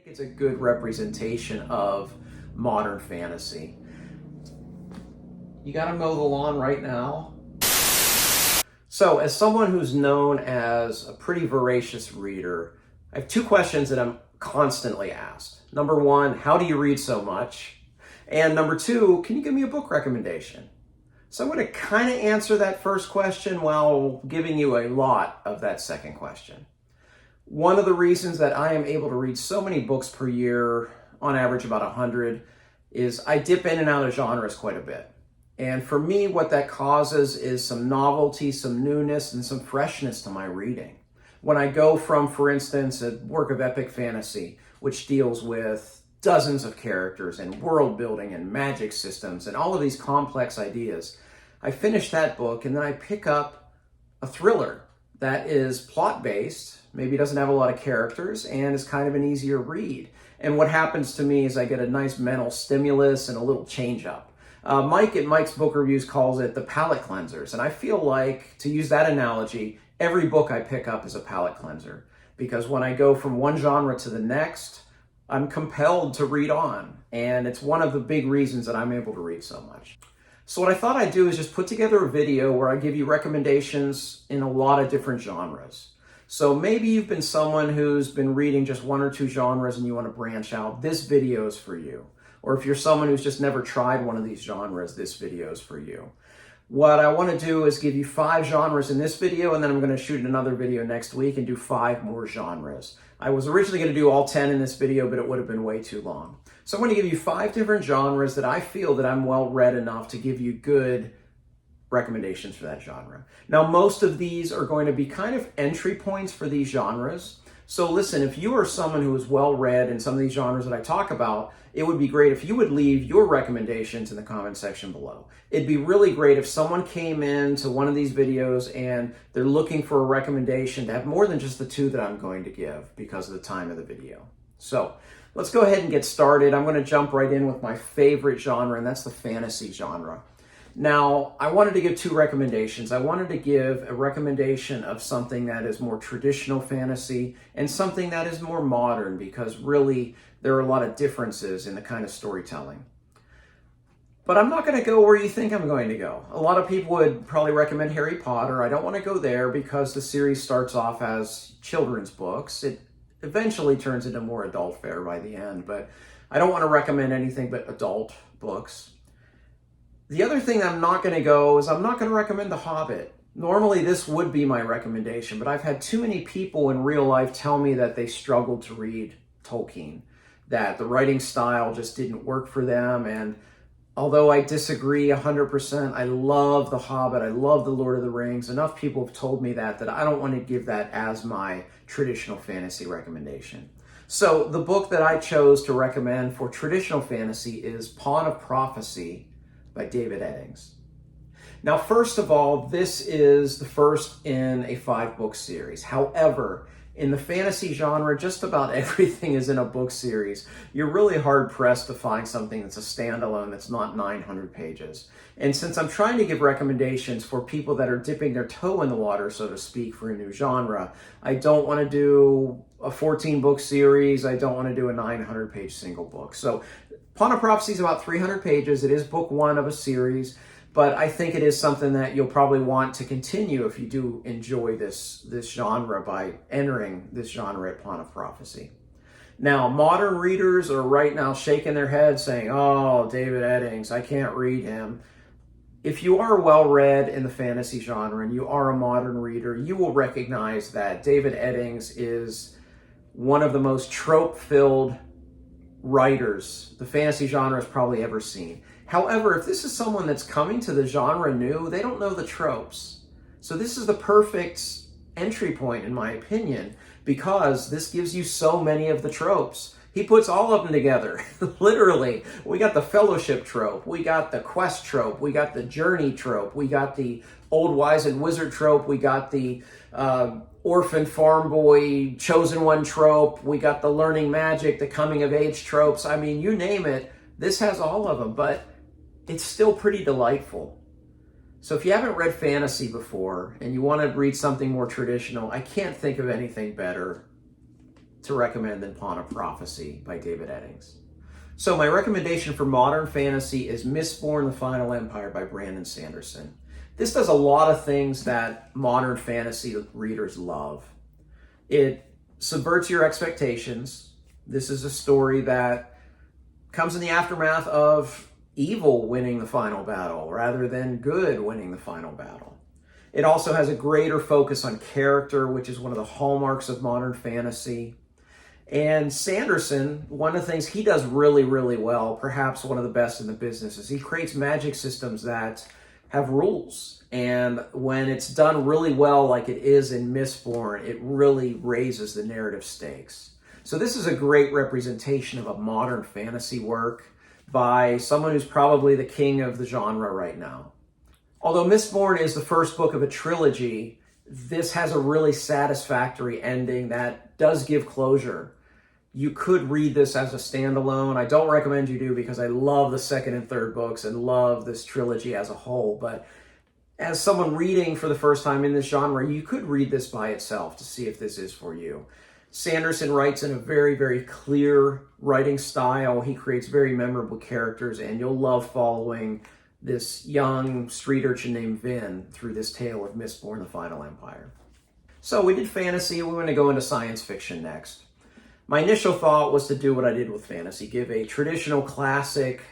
It's a good representation of modern fantasy. You gotta mow the lawn right now. So, as someone who's known as a pretty voracious reader, I have two questions that I'm constantly asked. Number one, how do you read so much? And number two, can you give me a book recommendation? So I'm going to kind of answer that first question while giving you a lot of that second question. One of the reasons that I am able to read so many books per year, on average about 100, is I dip in and out of genres quite a bit. And for me, what that causes is some novelty, some newness, and some freshness to my reading. When I go from, for instance, a work of epic fantasy, which deals with dozens of characters and world building and magic systems and all of these complex ideas, I finish that book and then I pick up a thriller that is plot-based, maybe doesn't have a lot of characters, and is kind of an easier read. And what happens to me is I get a nice mental stimulus and a little change-up. Mike at Mike's Book Reviews calls it the palate cleansers. And I feel like, to use that analogy, every book I pick up is a palate cleanser. Because when I go from one genre to the next, I'm compelled to read on. And it's one of the big reasons that I'm able to read so much. So what I thought I'd do is just put together a video where I give you recommendations in a lot of different genres. So maybe you've been someone who's been reading just one or two genres and you want to branch out. This video is for you. Or if you're someone who's just never tried one of these genres, this video is for you. What I want to do is give you 5 genres in this video, and then I'm going to shoot another video next week and do 5 more genres. I was originally going to do all 10 in this video, but it would have been way too long. So I'm going to give you 5 different genres that I feel that I'm well read enough to give you good recommendations for that genre. Now, most of these are going to be kind of entry points for these genres. So listen, if you are someone who is well read in some of these genres that I talk about, it would be great if you would leave your recommendations in the comment section below. It'd be really great if someone came into one of these videos and they're looking for a recommendation to have more than just the 2 that I'm going to give because of the time of the video. So let's go ahead and get started. I'm going to jump right in with my favorite genre, and that's the fantasy genre. Now, I wanted to give 2 recommendations. I wanted to give a recommendation of something that is more traditional fantasy and something that is more modern, because really there are a lot of differences in the kind of storytelling. But I'm not going to go where you think I'm going to go. A lot of people would probably recommend Harry Potter. I don't want to go there because the series starts off as children's books. It eventually turns into more adult fare by the end, but I don't want to recommend anything but adult books. The other thing I'm not going to go is I'm not going to recommend The Hobbit. Normally this would be my recommendation, but I've had too many people in real life tell me that they struggled to read Tolkien, that the writing style just didn't work for them. And although I disagree 100%, I love The Hobbit, I love The Lord of the Rings. Enough people have told me that I don't want to give that as my traditional fantasy recommendation. So the book that I chose to recommend for traditional fantasy is Pawn of Prophecy by David Eddings. Now, first of all, this is the first in a 5-book series. However, in the fantasy genre, just about everything is in a book series. You're really hard-pressed to find something that's a standalone that's not 900 pages. And since I'm trying to give recommendations for people that are dipping their toe in the water, so to speak, for a new genre, I don't want to do a 14-book series. I don't want to do a 900-page single book. So Pawn of Prophecy is about 300 pages. It is book 1 of a series, but I think it is something that you'll probably want to continue if you do enjoy this genre by entering this genre at Pawn of Prophecy. Now, modern readers are right now shaking their heads saying, oh, David Eddings, I can't read him. If you are well-read in the fantasy genre and you are a modern reader, you will recognize that David Eddings is one of the most trope-filled writers the fantasy genre has probably ever seen. However, if this is someone that's coming to the genre new, they don't know the tropes. So this is the perfect entry point, in my opinion, because this gives you so many of the tropes. He puts all of them together, literally. We got the fellowship trope, we got the quest trope, we got the journey trope, we got the old wise and wizard trope, we got the orphan farm boy chosen one trope, we got the learning magic, the coming of age tropes. I mean, you name it, this has all of them, but it's still pretty delightful. So if you haven't read fantasy before and you want to read something more traditional, I can't think of anything better to recommend than Pawn of Prophecy by David Eddings. So my recommendation for modern fantasy is Mistborn: The Final Empire by Brandon Sanderson. This does a lot of things that modern fantasy readers love. It subverts your expectations. This is a story that comes in the aftermath of evil winning the final battle rather than good winning the final battle. It also has a greater focus on character, which is one of the hallmarks of modern fantasy. And Sanderson, one of the things he does really, really well, perhaps one of the best in the business, is he creates magic systems that have rules. And when it's done really well, like it is in Mistborn, it really raises the narrative stakes. So this is a great representation of a modern fantasy work by someone who's probably the king of the genre right now. Although Mistborn is the first book of a trilogy, this has a really satisfactory ending that does give closure. You could read this as a standalone. I don't recommend you do because I love the second and third books and love this trilogy as a whole. But as someone reading for the first time in this genre, you could read this by itself to see if this is for you. Sanderson writes in a very, very clear writing style. He creates very memorable characters, and you'll love following this young street urchin named Vin through this tale of Mistborn: The Final Empire. So we did fantasy. We want to go into science fiction next. My initial thought was to do what I did with fantasy, give a traditional classic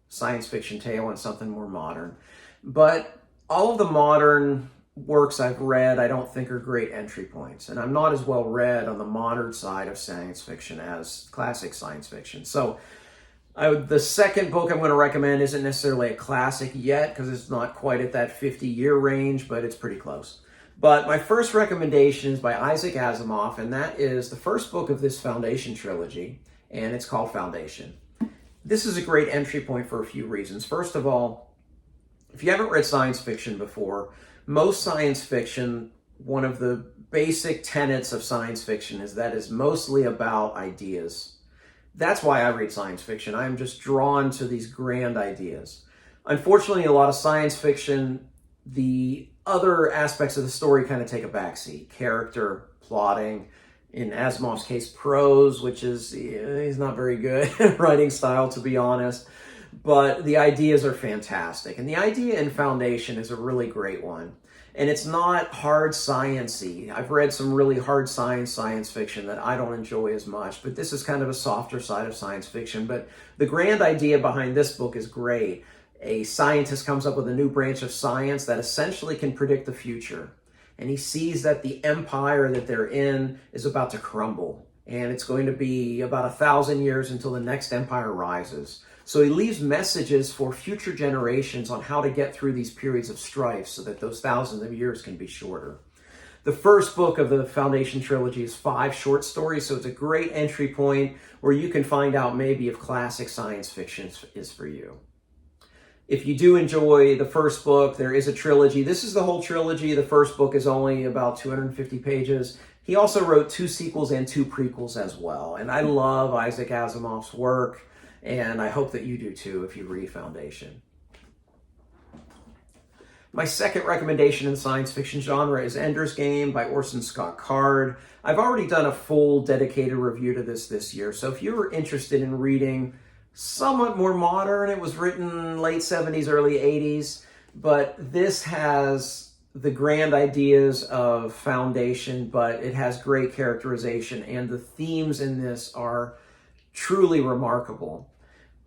science fiction tale and something more modern. But all of the modern works I've read, I don't think are great entry points. And I'm not as well read on the modern side of science fiction as classic science fiction. So the second book I'm going to recommend isn't necessarily a classic yet because it's not quite at that 50-year range, but it's pretty close. But my first recommendation is by Isaac Asimov, and that is the first book of this Foundation trilogy, and it's called Foundation. This is a great entry point for a few reasons. First of all, if you haven't read science fiction before, most science fiction, one of the basic tenets of science fiction is that it's mostly about ideas. That's why I read science fiction. I'm just drawn to these grand ideas. Unfortunately, a lot of science fiction, the other aspects of the story kind of take a backseat. Character, plotting, in Asimov's case, prose, which is, he's not very good at writing style, to be honest. But the ideas are fantastic. And the idea in Foundation is a really great one. And it's not hard science-y. I've read some really hard science fiction that I don't enjoy as much, but this is kind of a softer side of science fiction. But the grand idea behind this book is great. A scientist comes up with a new branch of science that essentially can predict the future. And he sees that the empire that they're in is about to crumble. And it's going to be about 1,000 years until the next empire rises. So he leaves messages for future generations on how to get through these periods of strife so that those thousands of years can be shorter. The first book of the Foundation trilogy is 5 short stories, so it's a great entry point where you can find out maybe if classic science fiction is for you. If you do enjoy the first book, there is a trilogy. This is the whole trilogy. The first book is only about 250 pages. He also wrote 2 sequels and 2 prequels as well. And I love Isaac Asimov's work, and I hope that you do too if you read Foundation. My second recommendation in the science fiction genre is Ender's Game by Orson Scott Card. I've already done a full dedicated review to this year, so if you're interested in reading somewhat more modern, it was written late 70s, early 80s, but this has the grand ideas of Foundation, but it has great characterization, and the themes in this are truly remarkable.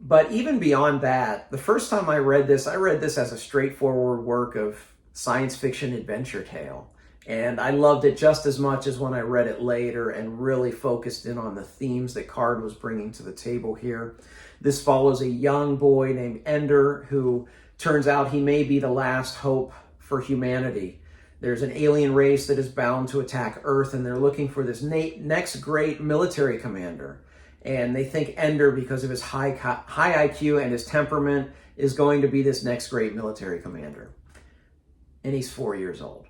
But even beyond that, the first time I read this as a straightforward work of science fiction adventure tale. And I loved it just as much as when I read it later and really focused in on the themes that Card was bringing to the table here. This follows a young boy named Ender who turns out he may be the last hope for humanity. There's an alien race that is bound to attack Earth, and they're looking for this next great military commander. And they think Ender, because of his high IQ and his temperament, is going to be this next great military commander. And he's 4 years old.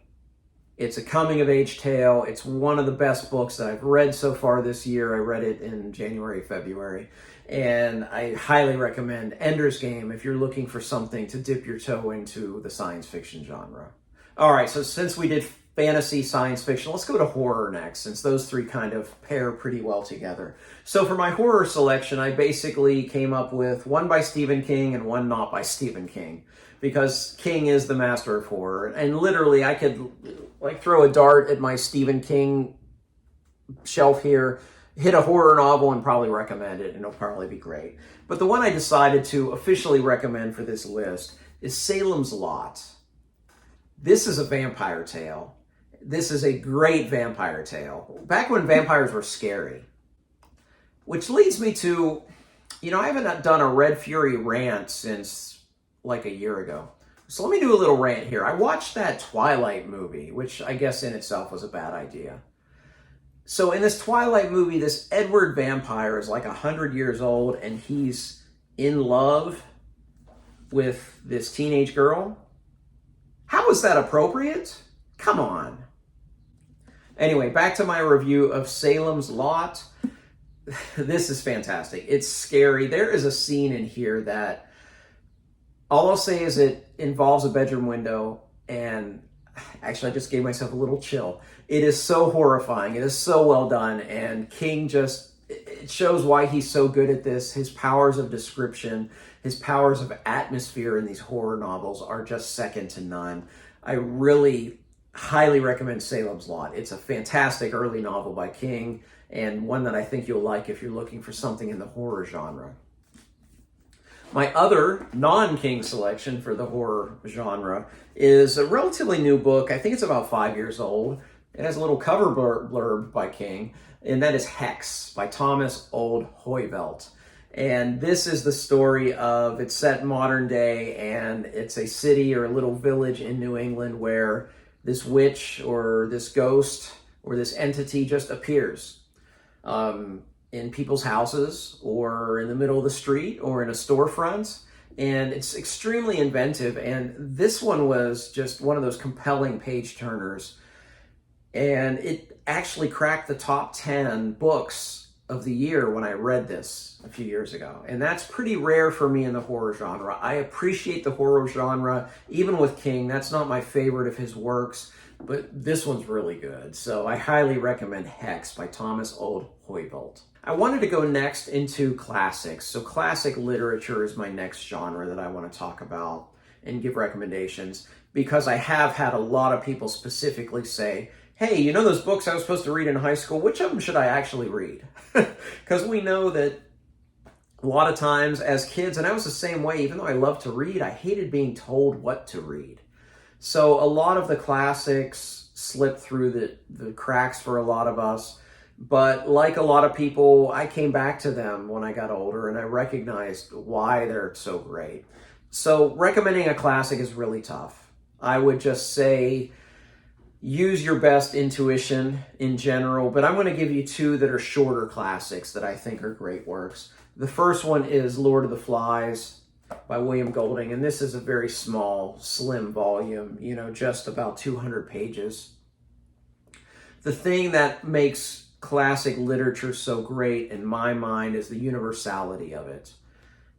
It's a coming-of-age tale. It's one of the best books that I've read so far this year. I read it in January, February. And I highly recommend Ender's Game if you're looking for something to dip your toe into the science fiction genre. All right, so since we did fantasy, science fiction. Let's go to horror next, since those three kind of pair pretty well together. So for my horror selection, I basically came up with one by Stephen King and one not by Stephen King, because King is the master of horror. And literally, I could like throw a dart at my Stephen King shelf here, hit a horror novel, and probably recommend it, and it'll probably be great. But the one I decided to officially recommend for this list is Salem's Lot. This is a vampire tale. This is a great vampire tale. Back when vampires were scary. Which leads me to, I haven't done a Red Fury rant since like a year ago. So let me do a little rant here. I watched that Twilight movie, which I guess in itself was a bad idea. So in this Twilight movie, this Edward vampire is like 100 years old, and he's in love with this teenage girl. How is that appropriate? Come on. Anyway, back to my review of Salem's Lot. This is fantastic. It's scary. There is a scene in here that all I'll say is it involves a bedroom window, and actually I just gave myself a little chill. It is so horrifying. It is so well done, and King it shows why he's so good at this. His powers of description, his powers of atmosphere in these horror novels are just second to none. I really highly recommend Salem's Lot. It's a fantastic early novel by King, and one that I think you'll like if you're looking for something in the horror genre. My other non-King selection for the horror genre is a relatively new book. I think it's about 5 years old. It has a little cover blurb by King, and that is Hex by Thomas Old Hoyvelt. And this is the story of, it's set modern day, and it's a city or a little village in New England where this witch or this ghost or this entity just appears in people's houses or in the middle of the street or in a storefront. And it's extremely inventive. And this one was just one of those compelling page turners. And it actually cracked the top 10 books of the year when I read this a few years ago. And that's pretty rare for me in the horror genre. I appreciate the horror genre, even with King. That's not my favorite of his works, but this one's really good. So I highly recommend Hex by Thomas Old Hoyvelt. I wanted to go next into classics. So classic literature is my next genre that I want to talk about and give recommendations, because I have had a lot of people specifically say, hey, those books I was supposed to read in high school, which of them should I actually read? Because we know that a lot of times as kids, and I was the same way, even though I loved to read, I hated being told what to read. So a lot of the classics slipped through the cracks for a lot of us. But like a lot of people, I came back to them when I got older, and I recognized why they're so great. So recommending a classic is really tough. I would just say, use your best intuition in general, but I'm going to give you two that are shorter classics that I think are great works. The first one is Lord of the Flies by William Golding, and this is a very small, slim volume, just about 200 pages. The thing that makes classic literature so great in my mind is the universality of it.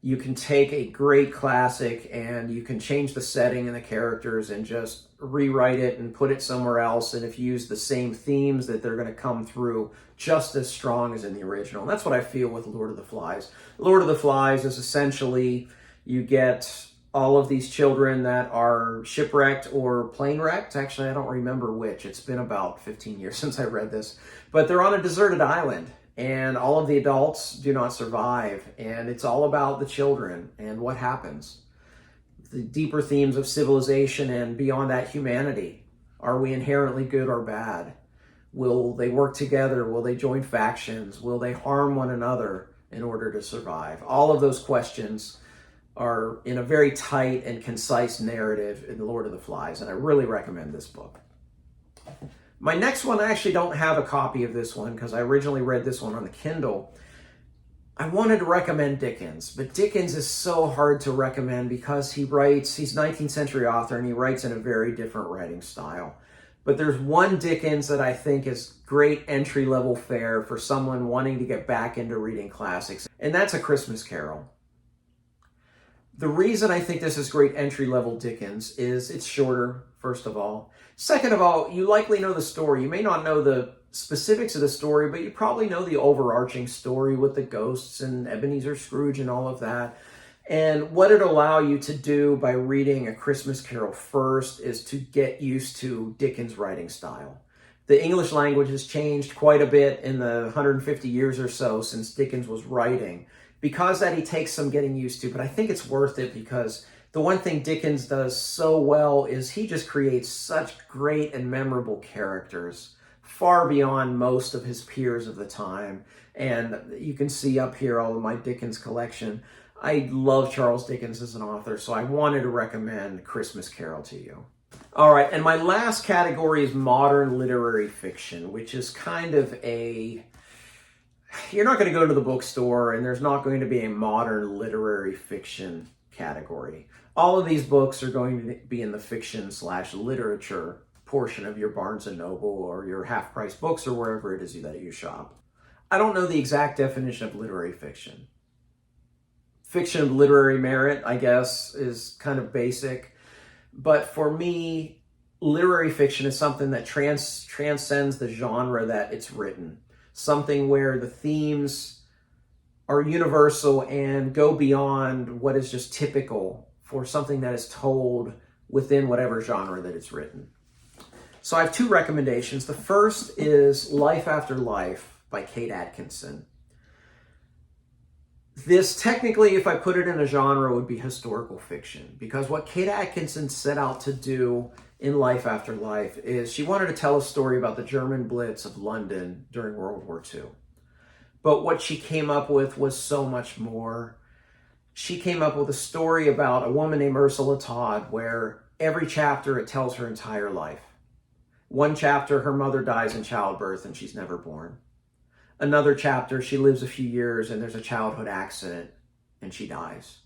You can take a great classic and you can change the setting and the characters and just rewrite it and put it somewhere else. And if you use the same themes, that they're going to come through just as strong as in the original. And that's what I feel with Lord of the Flies. Lord of the Flies is essentially, you get all of these children that are shipwrecked or plane wrecked. Actually, I don't remember which. It's been about 15 years since I read this. But they're on a deserted island, and all of the adults do not survive. And it's all about the children and what happens. The deeper themes of civilization and beyond that, humanity. Are we inherently good or bad? Will they work together? Will they join factions? Will they harm one another in order to survive? All of those questions are in a very tight and concise narrative in The Lord of the Flies, and I really recommend this book. My next one, I actually don't have a copy of this one because I originally read this one on the Kindle. I wanted to recommend Dickens, but Dickens is so hard to recommend because he's 19th century author, and he writes in a very different writing style. But there's one Dickens that I think is great entry-level fare for someone wanting to get back into reading classics, and that's A Christmas Carol. The reason I think this is great entry-level Dickens is it's shorter, first of all. Second of all, you likely know the story. You may not know the specifics of the story, but you probably know the overarching story with the ghosts and Ebenezer Scrooge and all of that. And what it'll allow you to do by reading A Christmas Carol first is to get used to Dickens' writing style. The English language has changed quite a bit in the 150 years or so since Dickens was writing. Because that, he takes some getting used to, but I think it's worth it because the one thing Dickens does so well is he just creates such great and memorable characters, far beyond most of his peers of the time. And you can see up here all of my Dickens collection. I love Charles Dickens as an author, so I wanted to recommend Christmas Carol to you. All right, and my last category is modern literary fiction, which is kind of you're not going to go to the bookstore and there's not going to be a modern literary fiction category. All of these books are going to be in the fiction/literature portion of your Barnes & Noble or your half-price books or wherever it is that you shop. I don't know the exact definition of literary fiction. Fiction of literary merit, I guess, is kind of basic. But for me, literary fiction is something that transcends the genre that it's written. Something where the themes are universal and go beyond what is just typical for something that is told within whatever genre that it's written. So I have two recommendations. The first is Life After Life by Kate Atkinson. This technically, if I put it in a genre, would be historical fiction, because what Kate Atkinson set out to do in Life After Life is she wanted to tell a story about the German Blitz of London during World War II. But what she came up with was so much more. She came up with a story about a woman named Ursula Todd, where every chapter it tells her entire life. One chapter, her mother dies in childbirth and she's never born. Another chapter, she lives a few years and there's a childhood accident and she dies.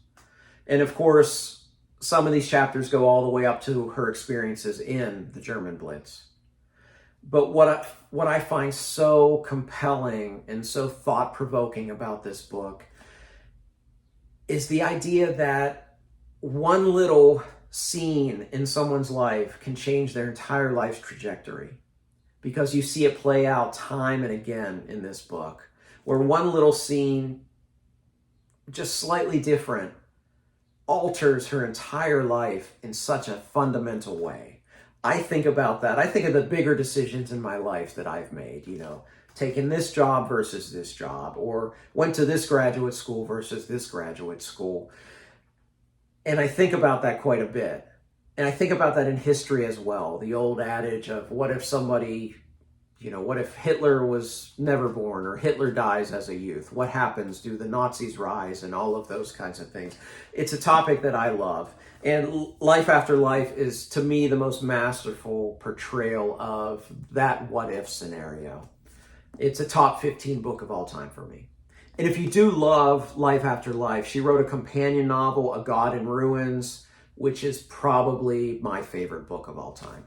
And of course, some of these chapters go all the way up to her experiences in the German Blitz. But what I find so compelling and so thought-provoking about this book is the idea that one little scene in someone's life can change their entire life's trajectory. Because you see it play out time and again in this book, where one little scene, just slightly different, alters her entire life in such a fundamental way. I think about that. I think of the bigger decisions in my life that I've made, taking this job versus this job, or went to this graduate school versus this graduate school. And I think about that quite a bit. And I think about that in history as well. The old adage of what if somebody, what if Hitler was never born or Hitler dies as a youth? What happens? Do the Nazis rise? And all of those kinds of things. It's a topic that I love. And Life After Life is, to me, the most masterful portrayal of that what if scenario. It's a top 15 book of all time for me. And if you do love Life After Life, she wrote a companion novel, A God in Ruins, which is probably my favorite book of all time.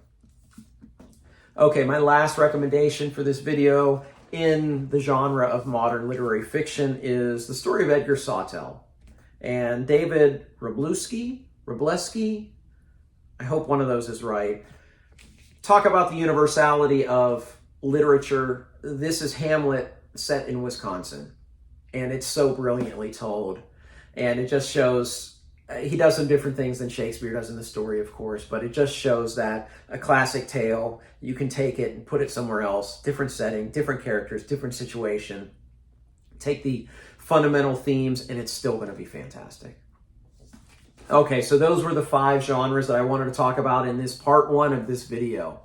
Okay, my last recommendation for this video in the genre of modern literary fiction is the story of Edgar Sawtelle. And David Wroblewski, I hope one of those is right, talk about the universality of literature. This is Hamlet set in Wisconsin, and it's so brilliantly told. And it just shows, he does some different things than Shakespeare does in the story, of course, but it just shows that a classic tale, you can take it and put it somewhere else, different setting, different characters, different situation, take the fundamental themes, and it's still going to be fantastic. Okay, so those were the 5 genres that I wanted to talk about in this part 1 of this video.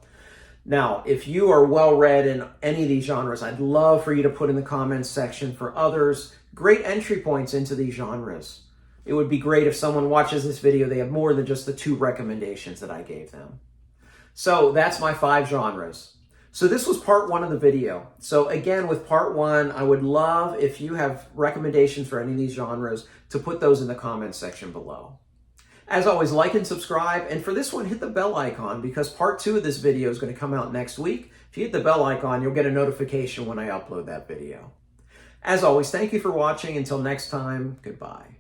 Now, if you are well-read in any of these genres, I'd love for you to put in the comments section for others great entry points into these genres. It would be great if someone watches this video, they have more than just the 2 recommendations that I gave them. So that's my 5 genres. So this was part 1 of the video. So again, with part 1, I would love if you have recommendations for any of these genres to put those in the comments section below. As always, like and subscribe. And for this one, hit the bell icon because part 2 of this video is going to come out next week. If you hit the bell icon, you'll get a notification when I upload that video. As always, thank you for watching. Until next time, goodbye.